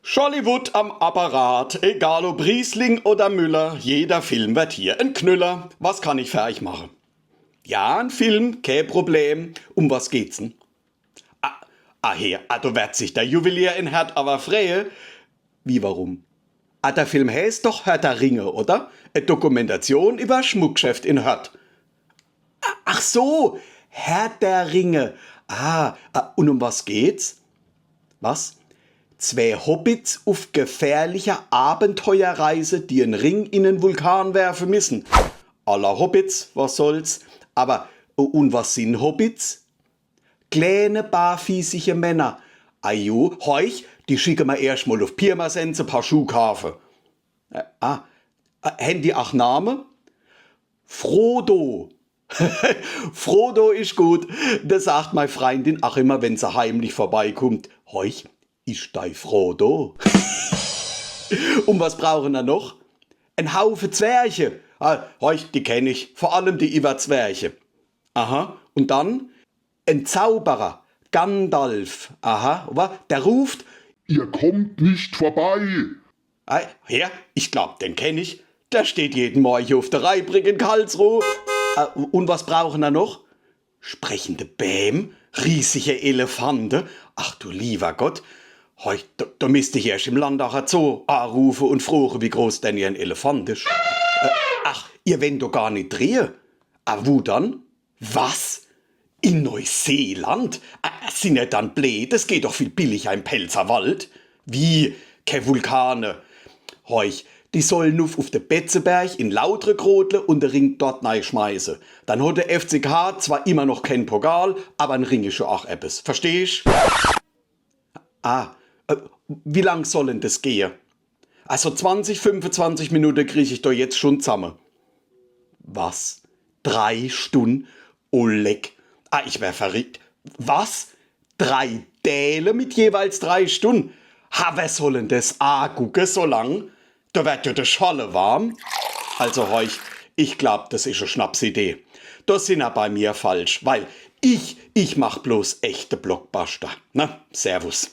Schollywood am Apparat, egal ob Riesling oder Müller, jeder Film wird hier ein Knüller. Was kann ich für euch machen? Ja, ein Film, kein Problem. Um was geht's denn? Da wird sich der Juwelier in Herd aber freie. Wie, warum? Der Film heißt doch Herr der Ringe, oder? Eine Dokumentation über Schmuckgeschäft in Herd. Ach so, Herr der Ringe. Und um was geht's? Was? Zwei Hobbits auf gefährlicher Abenteuerreise, die einen Ring in den Vulkan werfen müssen. Aller Hobbits, was soll's? Aber, und was sind Hobbits? Kleine, barfüßige Männer. Ajo, heuch, die schicken wir erstmal auf Pirmasens ein paar Schuhe kaufen. Haben die auch Namen? Frodo. Frodo ist gut. Das sagt meine Freundin auch immer, wenn sie heimlich vorbeikommt. Heuch, ist dei Frodo. Und was brauchen wir noch? Ein Haufen Zwerche. Heuch, die kenne ich. Vor allem die Iwer-Zwerche. Aha. Und dann? Ein Zauberer. Gandalf. Aha. Der ruft: Ihr kommt nicht vorbei. Ja, ich glaub, den kenne ich. Der steht jeden Morgen auf der Reibring in Karlsruhe. Und was brauchen wir noch? Sprechende Bäm, riesige Elefanten. Ach du lieber Gott. Da müsste ich erst im Landacher Zoo anrufen und fragen, wie groß denn ihr ein Elefant ist. Ihr wollt doch gar nicht drehen. Wo dann? Was? In Neuseeland? Sind ihr dann blöd? Es geht doch viel billiger im Pelzerwald. Wie? Keine Vulkane. Heuch, die sollen nur auf den Betzenberg in Lautre grotle und den Ring dort schmeißen. Dann hat der FCK zwar immer noch keinen Pokal, aber ein Ring ist schon auch etwas. Verstehst? Wie lang soll denn das gehen? Also 20, 25 Minuten kriege ich doch jetzt schon zusammen. Was? 3 Stunden? Oh leck. Ich wär verrückt. Was? 3 Däle mit jeweils 3 Stunden? Wer soll denn das gucken so lang? Da wird ja der Scholle warm. Also heuch, ich glaub, das ist eine Schnapsidee. Das sind ja bei mir falsch, weil ich mach bloß echte Blockbuster. Na, Servus.